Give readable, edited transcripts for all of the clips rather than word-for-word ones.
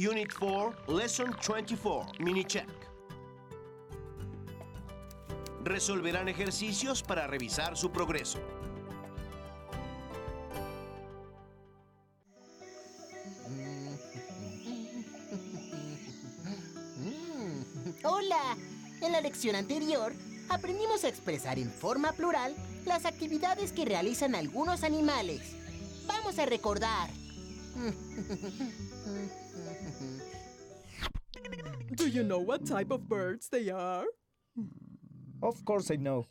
Unit 4, Lesson 24, mini-check. Resolverán ejercicios para revisar su progreso. ¡Hola! En la lección anterior, aprendimos a expresar en forma plural las actividades que realizan algunos animales. Vamos a recordar. Do you know what type of birds they are? Of course I know.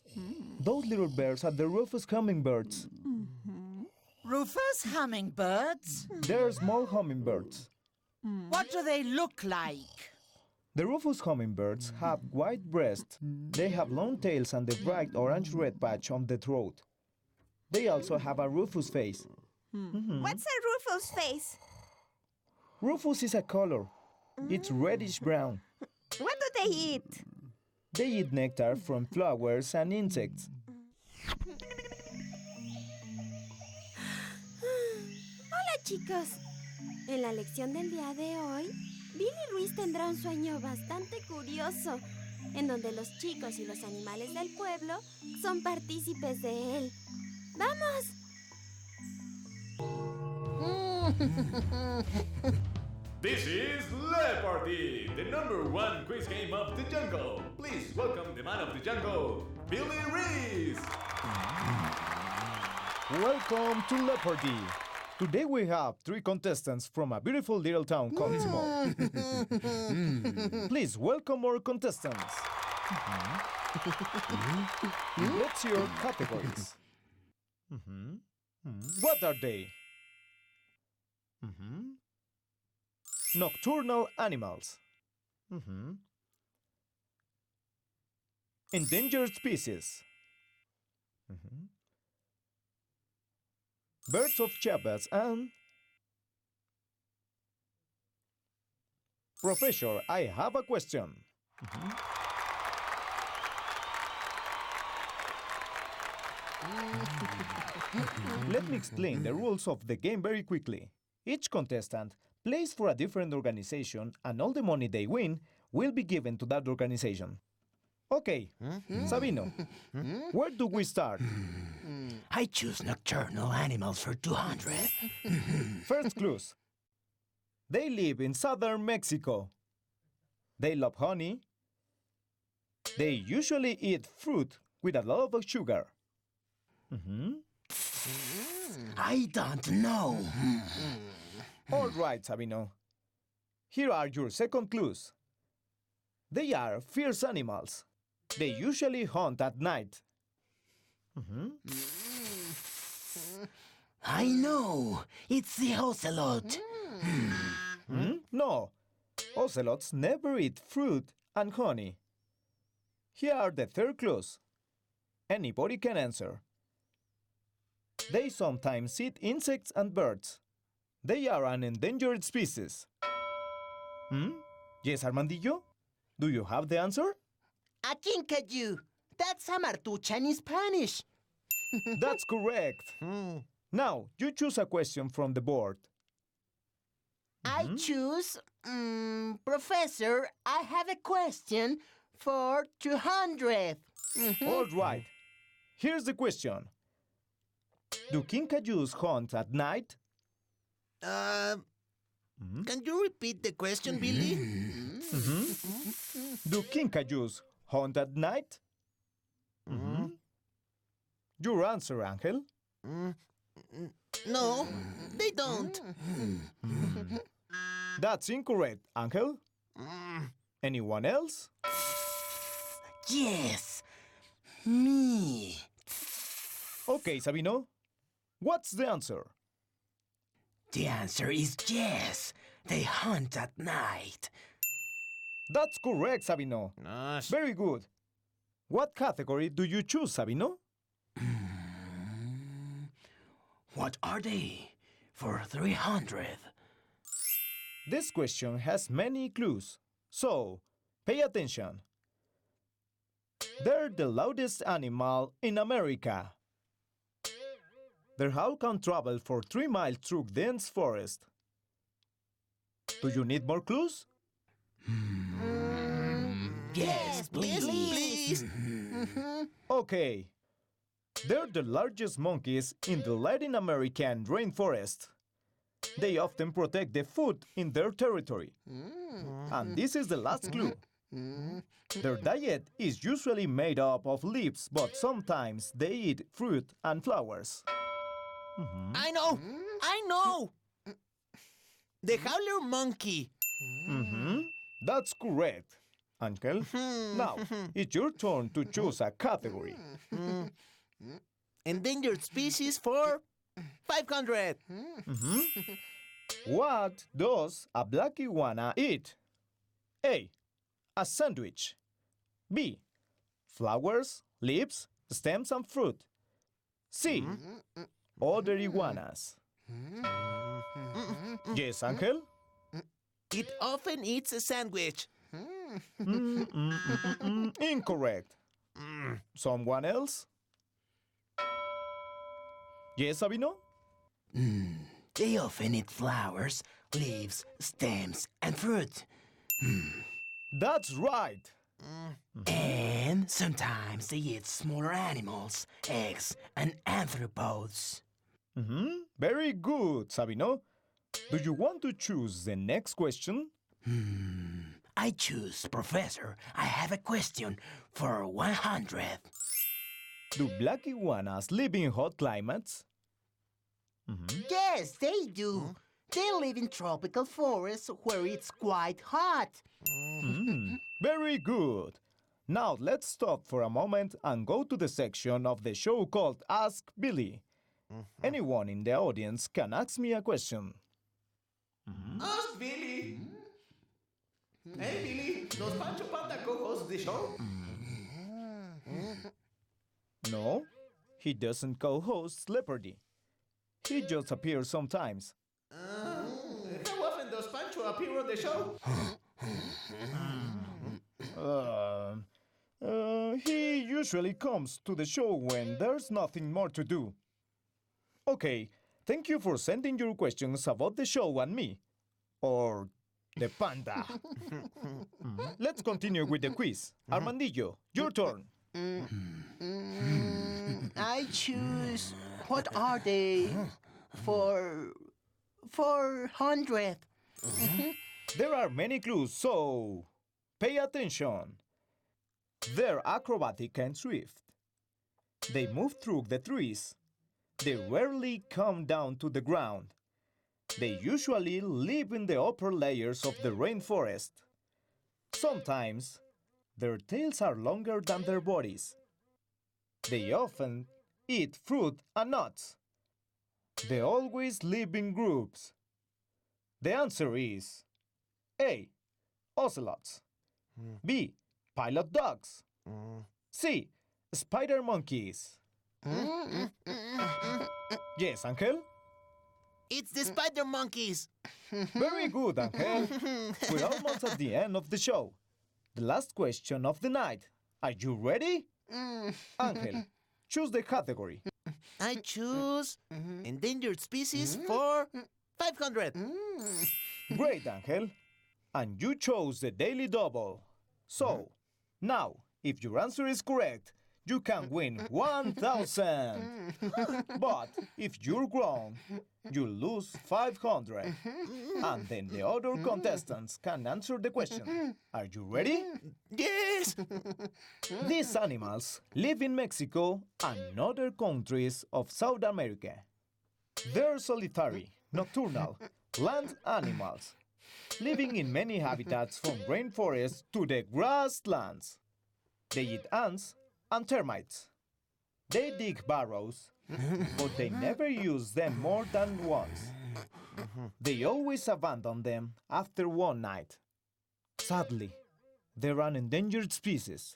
Those little birds are the Rufous hummingbirds. Rufous hummingbirds? They're small hummingbirds. What do they look like? The Rufous hummingbirds have white breasts. They have long tails and a bright orange-red patch on the throat. They also have a Rufous face. What's a Rufous face? Rufous is a color. It's reddish-brown. What do they eat? They eat nectar from flowers and insects. Hola chicos, en la lección del día de hoy, Billy Ruiz tendrá un sueño bastante curioso, en donde los chicos y los animales del pueblo son partícipes de él. ¡Vamos! This is Leopardy, the #1 quiz game of the jungle. Please welcome the man of the jungle, Billy Reese. Welcome to Leopardy. Today we have 3 contestants from a beautiful little town called Small. Please welcome our contestants. Let's see your categories. What are they? Nocturnal animals. Endangered species. Birds of Chiapas and... Professor, I have a question. Let me explain the rules of the game very quickly. Each contestant plays for a different organization and all the money they win will be given to that organization. Okay, Sabino, where do we start? I choose nocturnal animals for 200. First clues. They live in southern Mexico. They love honey. They usually eat fruit with a lot of sugar. I don't know. All right, Sabino. Here are your second clues. They are fierce animals. They usually hunt at night. I know. It's the ocelot. No, ocelots never eat fruit and honey. Here are the third clues. Anybody can answer. They sometimes eat insects and birds. They are an endangered species. Yes, Armandillo? Do you have the answer? A kinkajou. That's a martuchan in Spanish. That's correct. Now, you choose a question from the board. I choose... Professor, I have a question for 200. All right. Here's the question. Do kinkajous hunt at night? Can you repeat the question, Billy? Do kinkajous hunt at night? Your answer, Angel? No, they don't. That's incorrect, Angel. Anyone else? Yes, me. Okay, Sabino. What's the answer? The answer is yes. They hunt at night. That's correct, Sabino. Nice. Very good. What category do you choose, Sabino? What are they? For 300. This question has many clues, so pay attention. They're the loudest animal in America. Their howl can travel for 3 miles through dense forest. Do you need more clues? Yes, please. Okay. They're the largest monkeys in the Latin American rainforest. They often protect the food in their territory. And this is the last clue. Their diet is usually made up of leaves, but sometimes they eat fruit and flowers. I know! The howler monkey. That's correct, Uncle. Now, it's your turn to choose a category. Endangered species for 500. What does a black iguana eat? A. A sandwich. B. Flowers, leaves, stems, and fruit. C. Other iguanas. Yes, Angel? It often eats a sandwich. Incorrect. Someone else? Yes, Sabino? They often eat flowers, leaves, stems, and fruit. That's right. And sometimes they eat smaller animals, eggs, and arthropods. Very good, Sabino. Do you want to choose the next question? I choose, Professor. I have a question for 100. Do black iguanas live in hot climates? Yes, they do. They live in tropical forests where it's quite hot. Very good. Now let's stop for a moment and go to the section of the show called Ask Billy. Anyone in the audience can ask me a question. Ask Billy. Hey, Billy, does Pancho Panda co-host the show? No, he doesn't co-host Leopardy. He just appears sometimes. How often does Pancho appear on the show? He usually comes to the show when there's nothing more to do. Okay, thank you for sending your questions about the show and me. Or the panda. Let's continue with the quiz. Armandillo, your turn. I choose. What are they? For 400. There are many clues, so pay attention. They're acrobatic and swift. They move through the trees. They rarely come down to the ground. They usually live in the upper layers of the rainforest. Sometimes, their tails are longer than their bodies. They often eat fruit and nuts. They always live in groups. The answer is A. Ocelots. B. Pilot dogs. C. Spider monkeys. Yes, Angel? It's the spider monkeys. Very good, Angel. We're almost at the end of the show. The last question of the night. Are you ready? Angel, choose the category. I choose endangered species for 500. Great, Angel. And you chose the daily double. So, now, if your answer is correct, you can win 1,000. But if you're wrong, you lose 500. And then the other contestants can answer the question. Are you ready? Yes! These animals live in Mexico and other countries of South America. They're solitary, nocturnal, land animals, living in many habitats from rainforests to the grasslands. They eat ants and termites. They dig burrows, but they never use them more than once. They always abandon them after one night. Sadly, they're an endangered species.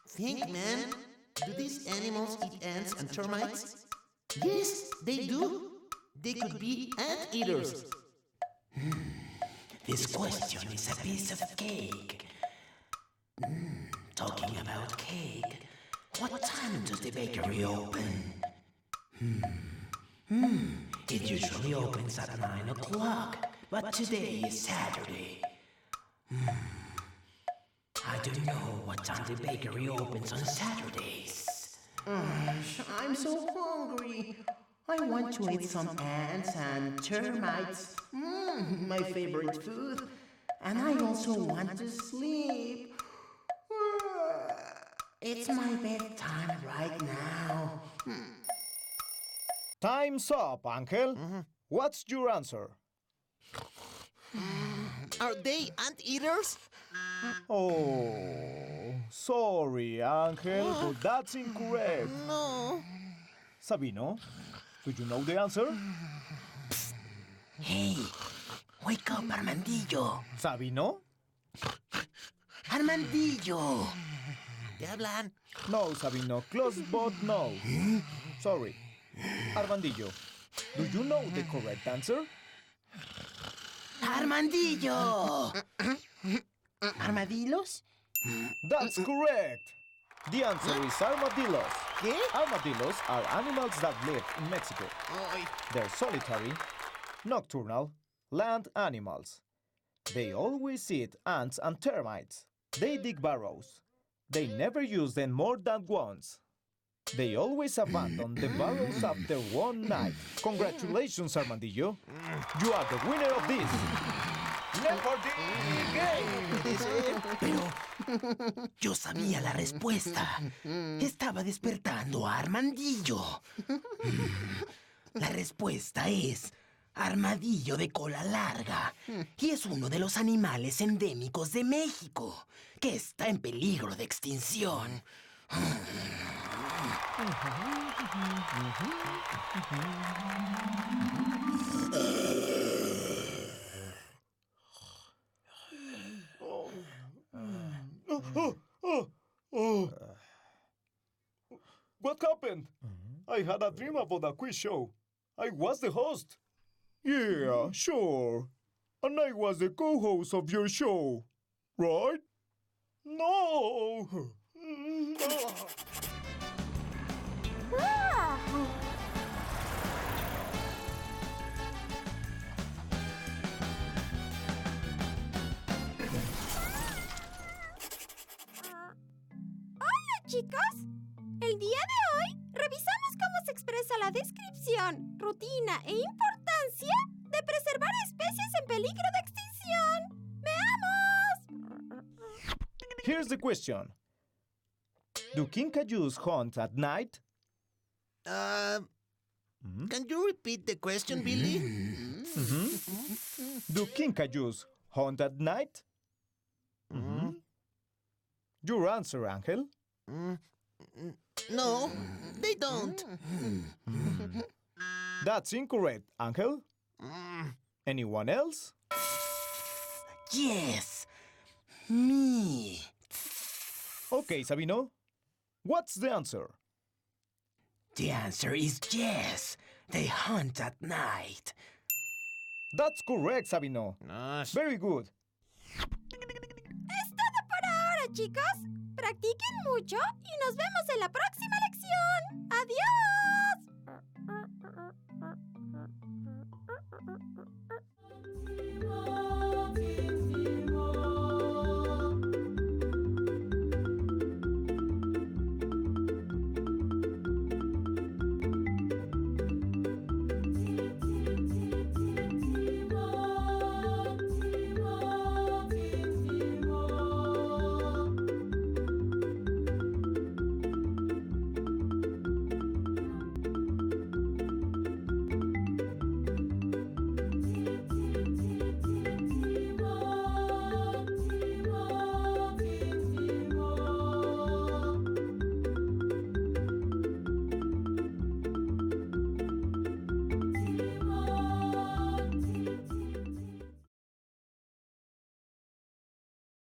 Think, man. Do these animals eat ants and termites? Yes, they do. They could be ant eaters. This question is a piece of cake. Talking about cake, what time does the bakery open? It usually opens at 9 o'clock, but today is Saturday. I don't know what time the bakery opens on Saturdays. I'm so hungry. I want to eat some ants and termites. My favorite food. And I also want to sleep. It's my bedtime right now. Time's up, Angel. What's your answer? Are they anteaters? Oh, sorry, Angel, but that's incorrect. No. Sabino, do you know the answer? Hey, wake up, Armandillo. Sabino? Armandillo. ¿Te hablan? No, Sabino, close but no. Sorry. Armandillo, do you know the correct answer? Armandillo. ¿Armadillos? That's correct. The answer is armadillos. ¿Qué? Armadillos are animals that live in Mexico. Ay. They're solitary, nocturnal, land animals. They always eat ants and termites. They dig burrows. They never use them more than once. They always abandon the burrows after one night. Congratulations, Armandillo. You are the winner of this. Jeopardy game. Pero yo sabía la respuesta. Estaba despertando a Armandillo. La respuesta es armadillo de cola larga y es uno de los animales endémicos de México que está en peligro de extinción. What happened? I had a dream about a quiz show. I was the host. Yeah, sure. And I was the co-host of your show. Right? No! Hola, chicos. El día de hoy revisamos cómo se expresa la descripción, rutina e importancia de preservar especies en peligro de extinción. ¡Veamos! Here's the question. Do kinkajous hunt at night? Can you repeat the question, Billy? Do kinkajous hunt at night? Your answer, Angel? No, they don't. That's incorrect, Angel. Anyone else? Yes, me. Okay, Sabino. What's the answer? The answer is yes. They hunt at night. That's correct, Sabino. Nice. Very good. Es todo por ahora, chicos. Practiquen mucho y nos vemos en la próxima lección. ¡Adiós!